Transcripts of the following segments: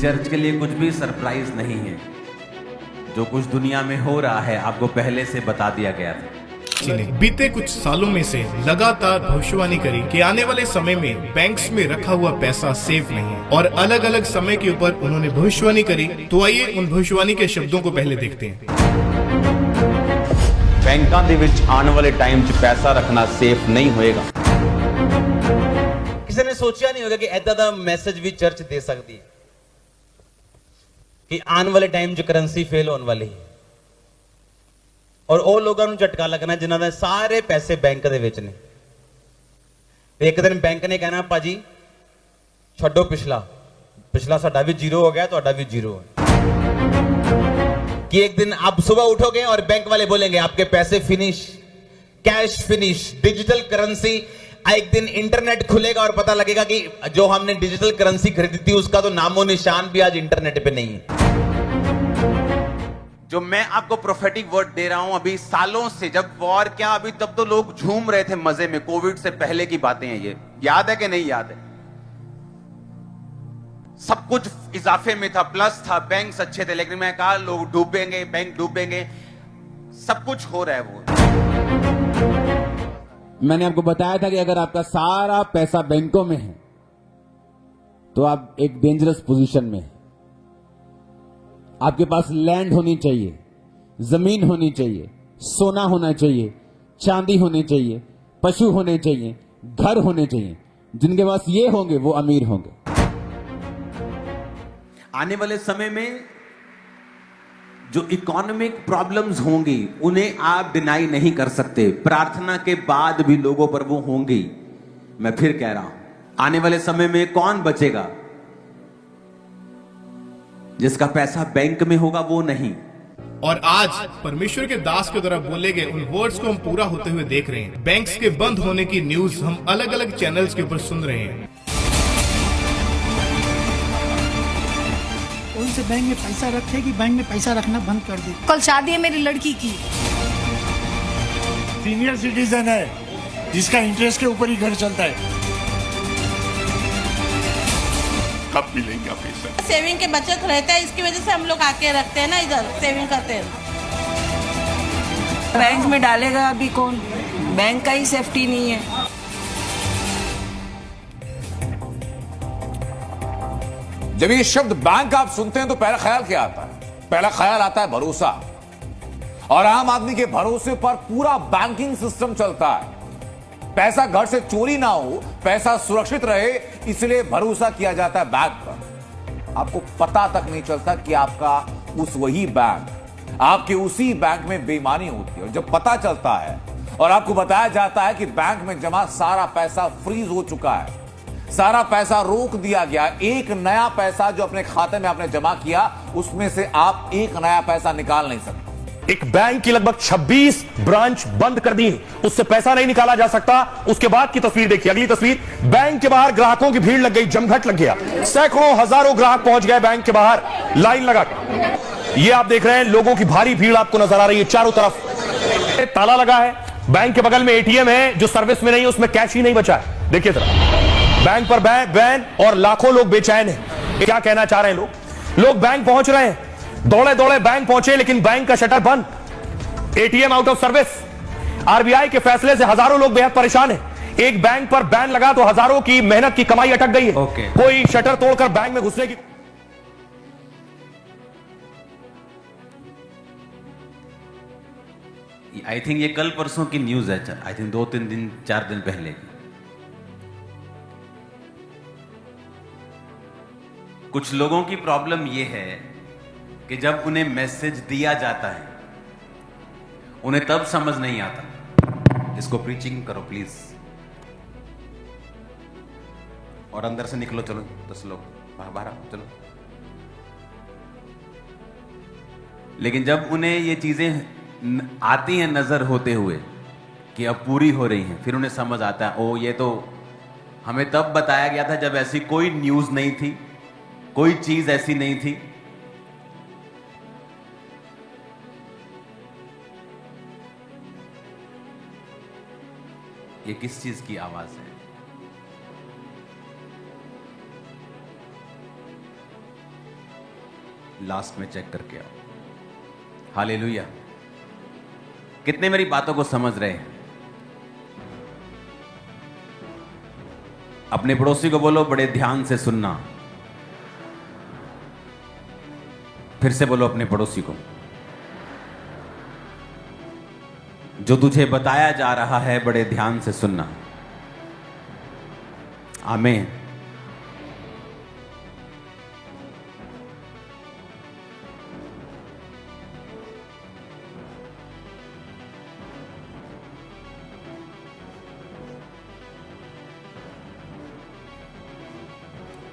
Church के लिए कुछ भी सरप्राइज नहीं है। जो कुछ दुनिया में हो रहा है आपको पहले से बता दिया गया था। ने बीते कुछ सालों में से लगातार भविष्यवाणी करी कि आने वाले समय में बैंक्स में रखा हुआ पैसा सेफ नहीं है और अलग अलग समय के ऊपर उन्होंने भविष्यवाणी करी। तो आइए उन भविष्यवाणी के शब्दों को पहले देखते हैं। बैंकों ਦੇ ਵਿੱਚ ਆਉਣ ਵਾਲੇ ਟਾਈਮ 'ਚ ਪੈਸਾ ਰੱਖਣਾ ਸੇਫ ਨਹੀਂ ਹੋਏਗਾ। ਕਿਸੇ ਨੇ ਸੋਚਿਆ ਨਹੀਂ ਹੋਗਾ ਕਿ ਐਦਾਂ ਦਾ ਮੈਸੇਜ ਵੀ ਚਰਚ ਦੇ ਸਕਦੀ ਹੈ ਕਿ ਆਉਣ ਵਾਲੇ ਟਾਈਮ 'ਚ ਕਰੰਸੀ ਫੇਲ ਹੋਣ ਵਾਲੀ ਹੈ ਔਰ ਉਹ ਲੋਕਾਂ ਨੂੰ ਝਟਕਾ ਲੱਗਣਾ ਜਿਨ੍ਹਾਂ ਦੇ ਸਾਰੇ ਪੈਸੇ ਬੈਂਕ ਦੇ ਵਿੱਚ ਨੇ। ਤੇ ਇੱਕ ਦਿਨ ਬੈਂਕ ਨੇ ਕਹਿਣਾ ਭਾਜੀ ਛੱਡੋ ਪਿਛਲਾ ਸਾਡਾ ਵੀ ਜ਼ੀਰੋ ਹੋ ਗਿਆ ਤੁਹਾਡਾ भी जीरो है। कि एक दिन आप सुबह उठोगे और बैंक वाले बोलेंगे आपके पैसे finish, cash finish, digital currency. एक दिन इंटरनेट खुलेगा और पता लगेगा कि जो हमने डिजिटल करेंसी खरीदी थी उसका तो नामो निशान भी आज इंटरनेट पे नहीं है। जो मैं आपको प्रोफेटिक वर्ड दे रहा हूं अभी सालों से, जब वॉर क्या अभी तब तो लोग झूम रहे थे मजे में। कोविड से पहले की बातें हैं ये, याद है कि नहीं याद है? सब कुछ इजाफे में था, प्लस था, बैंक्स अच्छे थे, लेकिन मैं कहा लोग डूबेंगे, बैंक डूबेंगे, सब कुछ हो रहा है वो। मैंने आपको बताया था कि अगर आपका सारा पैसा बैंकों में है तो आप एक डेंजरस पोजीशन में हैं। आपके पास लैंड होनी चाहिए, जमीन होनी चाहिए, सोना होना चाहिए, चांदी होनी चाहिए, पशु होने चाहिए, घर होने चाहिए। जिनके पास ये होंगे वो अमीर होंगे। आने वाले समय में जो इकोनॉमिक प्रॉब्लम्स होंगी उन्हें आप डिनाई नहीं कर सकते। प्रार्थना के बाद भी लोगों पर वो होंगी। मैं फिर कह रहा हूं, आने वाले समय में कौन बचेगा? जिसका पैसा बैंक में होगा वो नहीं। और आज परमेश्वर के दास के द्वारा बोले गए उन वर्ड्स को हम पूरा होते हुए देख रहे हैं। बैंक्स के बंद होने की न्यूज हम अलग अलग चैनल्स के ऊपर सुन रहे हैं। उनसे बैंक में पैसा रखे कि बैंक में पैसा रखना बंद कर दे। कल शादी है मेरी लड़की की। सीनियर सिटीजन है जिसका इंटरेस्ट के ऊपर ही घर चलता है। कब मिलेगा पैसा? सेविंग के बचत रहता है, इसकी वजह से हम लोग आके रखते हैं ना, इधर सेविंग करते हैं। बैंक में डालेगा अभी कौन? बैंक का ही सेफ्टी नहीं है। जब ये शब्द बैंक आप सुनते हैं तो पहला ख्याल क्या आता है? पहला ख्याल आता है भरोसा। और आम आदमी के भरोसे पर पूरा बैंकिंग सिस्टम चलता है। पैसा घर से चोरी ना हो, पैसा सुरक्षित रहे, इसलिए भरोसा किया जाता है बैंक पर। आपको पता तक नहीं चलता कि आपका वही बैंक, आपके उसी बैंक में बेईमानी होती है। और जब पता चलता है और आपको बताया जाता है कि बैंक में जमा सारा पैसा फ्रीज हो चुका है, सारा पैसा रोक दिया गया, एक नया पैसा जो अपने खाते में आपने जमा किया उसमें से आप एक नया पैसा निकाल नहीं सकते। एक बैंक की लगभग 26 ब्रांच बंद कर दी, उससे पैसा नहीं निकाला जा सकता। उसके बाद की तस्वीर देखिए, अगली तस्वीर। बैंक के बाहर ग्राहकों की भीड़ लग गई, जमघट लग गया। सैकड़ों हजारों ग्राहक पहुंच गए बैंक के बाहर लाइन लगाकर। ये आप देख रहे हैं, लोगों की भारी भीड़ आपको नजर आ रही है चारों तरफ। ताला लगा है, बैंक के बगल में एटीएम है जो सर्विस में नहीं है, उसमें कैश ही नहीं बचा है। देखिए जरा, बैंक पर बैन और लाखों लोग बेचैन हैं। क्या कहना चाह रहे हैं लोग बैंक पहुंच रहे हैं, दौड़े दौड़े बैंक पहुंचे, लेकिन बैंक का शटर बंद, ATM out of service. RBI के फैसले से हजारों लोग बेहद परेशान हैं। एक बैंक पर बैन लगा तो हजारों की मेहनत की कमाई अटक गई है। कोई शटर तोड़कर बैंक में घुसने की आई थिंक ये कल परसों की न्यूज है। आई थिंक 2-3 दिन 4 दिन पहले की। कुछ लोगों की प्रॉब्लम यह है कि जब उन्हें मैसेज दिया जाता है उन्हें तब समझ नहीं आता। इसको प्रीचिंग करो प्लीज, और अंदर से निकलो। चलो 10 लोग बाहर आओ, चलो। लेकिन जब उन्हें ये चीजें आती हैं नजर होते हुए कि अब पूरी हो रही हैं, फिर उन्हें समझ आता है, ओ ये तो हमें तब बताया गया था जब ऐसी कोई न्यूज नहीं थी, कोई चीज ऐसी नहीं थी। ये किस चीज की आवाज है? लास्ट में चेक करके आओ। हालेलुया। कितने मेरी बातों को समझ रहे हैं? अपने पड़ोसी को बोलो बड़े ध्यान से सुनना। फिर से बोलो अपने पड़ोसी को, जो तुझे बताया जा रहा है बड़े ध्यान से सुनना। आमीन।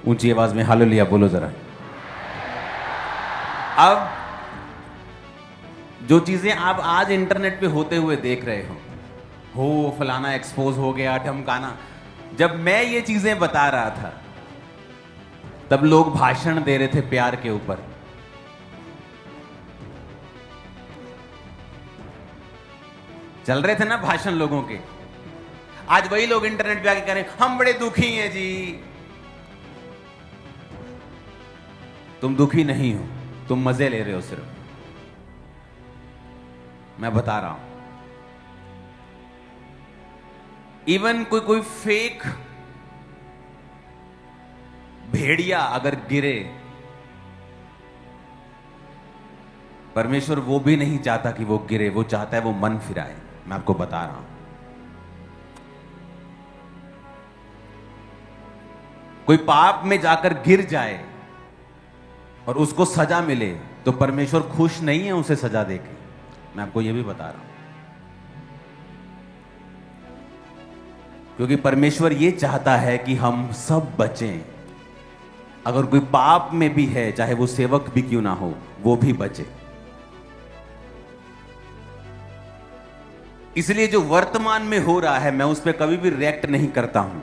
ऊंची आवाज में हालेलुया बोलो जरा। अब जो चीजें आप आज इंटरनेट पे होते हुए देख रहे हो फलाना एक्सपोज हो गया, ढमकाना, जब मैं ये चीजें बता रहा था तब लोग भाषण दे रहे थे प्यार के ऊपर। चल रहे थे ना भाषण लोगों के। आज वही लोग इंटरनेट पे आके कह रहे हैं हम बड़े दुखी हैं जी। तुम दुखी नहीं हो, तुम मजे ले रहे हो सिर्फ। मैं बता रहा हूं, इवन कोई फेक भेड़िया अगर गिरे, परमेश्वर वो भी नहीं चाहता कि वो गिरे, वो चाहता है वो मन फिराए। मैं आपको बता रहा हूं, कोई पाप में जाकर गिर जाए और उसको सजा मिले तो परमेश्वर खुश नहीं है उसे सजा देके। मैं आपको यह भी बता रहा हूं, क्योंकि परमेश्वर यह चाहता है कि हम सब बचें। अगर कोई पाप में भी है, चाहे वो सेवक भी क्यों ना हो, वो भी बचे। इसलिए जो वर्तमान में हो रहा है मैं उस पर कभी भी रिएक्ट नहीं करता हूं,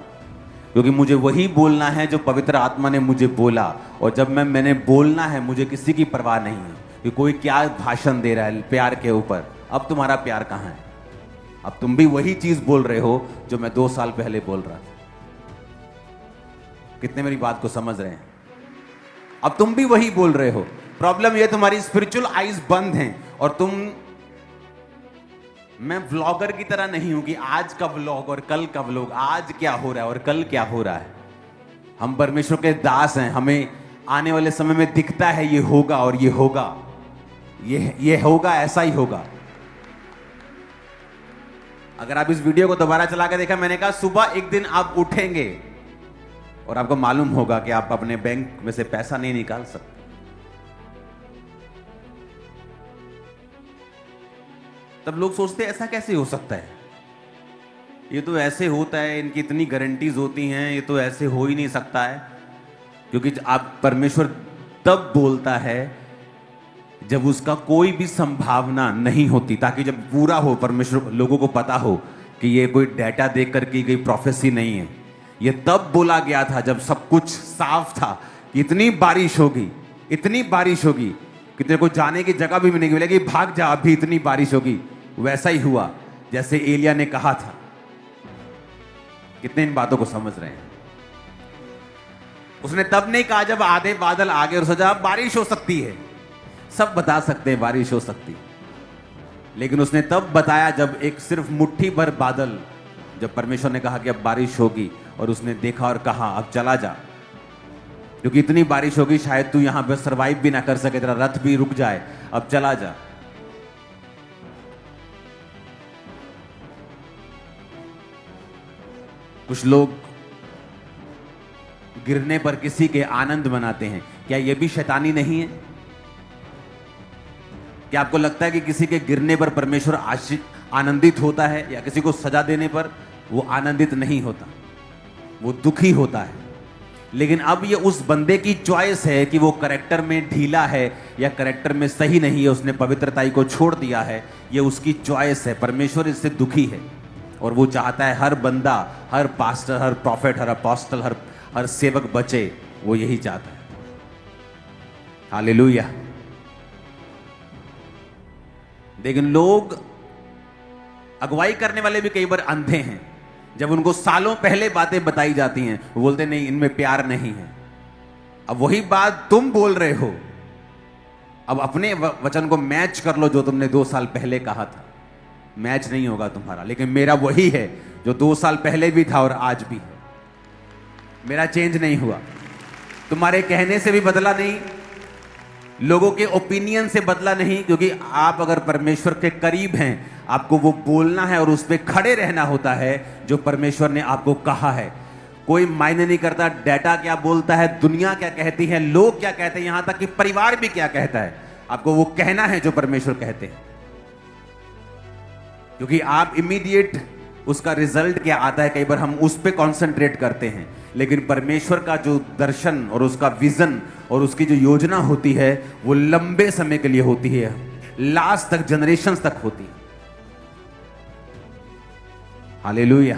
क्योंकि मुझे वही बोलना है जो पवित्र आत्मा ने मुझे बोला। और जब मैंने बोलना है, मुझे किसी की परवाह नहीं है कि कोई क्या भाषण दे रहा है प्यार के ऊपर। अब तुम्हारा प्यार कहां है? अब तुम भी वही चीज बोल रहे हो जो मैं 2 साल पहले बोल रहा था। कितने मेरी बात को समझ रहे हैं? अब तुम भी वही बोल रहे हो। प्रॉब्लम ये तुम्हारी स्पिरिचुअल आईज बंद हैं और तुम, मैं व्लॉगर की तरह नहीं हूं कि आज का व्लॉग और कल का व्लॉग, आज क्या हो रहा है और कल क्या हो रहा है। हम परमेश्वर के दास हैं, हमें आने वाले समय में दिखता है ये होगा और ये होगा, ये होगा, ऐसा ही होगा। अगर आप इस वीडियो को दोबारा चला के देखा, मैंने कहा सुबह एक दिन आप उठेंगे और आपको मालूम होगा कि आप अपने बैंक में से पैसा नहीं निकाल सकते। तब लोग सोचते हैं ऐसा कैसे हो सकता है, ये तो ऐसे होता है, इनकी इतनी गारंटीज होती हैं, ये तो ऐसे हो ही नहीं सकता है। क्योंकि आप, परमेश्वर तब बोलता है जब उसका कोई भी संभावना नहीं होती, ताकि जब पूरा हो, परमेश्वर लोगों को पता हो कि ये कोई डेटा देख कर की गई प्रोफेसी नहीं है। ये तब बोला गया था जब सब कुछ साफ था कि इतनी बारिश होगी, इतनी बारिश होगी कि तेरे को जाने की जगह भी नहीं मिलेगी, भाग जा, अभी इतनी बारिश होगी। वैसा ही हुआ जैसे एलिया ने कहा था। कितने इन बातों को समझ रहे हैं? उसने तब नहीं कहा जब आधे बादल आ गए और सोचा बारिश हो सकती है। सब बता सकते हैं बारिश हो सकती, लेकिन उसने तब बताया जब एक सिर्फ मुट्ठी भर बादल, जब परमेश्वर ने कहा कि अब बारिश होगी, और उसने देखा और कहा अब चला जा, क्योंकि इतनी बारिश होगी शायद तू यहां पर सरवाइव भी ना कर सके, तेरा रथ भी रुक जाए, अब चला जा। कुछ लोग गिरने पर किसी के आनंद मनाते हैं। क्या यह भी शैतानी नहीं है? क्या आपको लगता है कि किसी के गिरने पर परमेश्वर आनंदित होता है, या किसी को सजा देने पर वो आनंदित नहीं होता, वो दुखी होता है? लेकिन अब ये उस बंदे की चॉइस है कि वो करैक्टर में ढीला है या करैक्टर में सही नहीं है, उसने पवित्रताई को छोड़ दिया है, ये उसकी चॉइस है। परमेश्वर इससे दुखी है और वो चाहता है हर बंदा, हर पास्टर, हर प्रॉफिट, हर अपोस्टल, हर सेवक बचे। वो यही चाहता है। हालेलुया। लेकिन लोग, अगुवाई करने वाले भी कई बार अंधे हैं। जब उनको सालों पहले बातें बताई जाती हैं, वो बोलते नहीं, इनमें प्यार नहीं है। अब वही बात तुम बोल रहे हो अब अपने वचन को मैच कर लो जो तुमने 2 साल पहले कहा था। मैच नहीं होगा तुम्हारा, लेकिन मेरा वही है जो 2 साल पहले भी था और आज भी है। मेरा चेंज नहीं हुआ, तुम्हारे कहने से भी बदला नहीं, लोगों के ओपिनियन से बदला नहीं, क्योंकि आप अगर परमेश्वर के करीब हैं, आपको वो बोलना है और उस पर खड़े रहना होता है जो परमेश्वर ने आपको कहा है। कोई मायने नहीं करता डाटा क्या बोलता है, दुनिया क्या कहती है, लोग क्या कहते हैं, यहां तक कि परिवार भी क्या कहता है। आपको वो कहना है जो परमेश्वर कहते हैं, क्योंकि आप इमीडिएट उसका रिजल्ट क्या आता है, कई बार हम उस पर कॉन्सेंट्रेट करते हैं, लेकिन परमेश्वर का जो दर्शन और उसका विजन और उसकी जो योजना होती है वो लंबे समय के लिए होती है, लास्ट तक, जनरेशंस तक होती है। हालेलुया।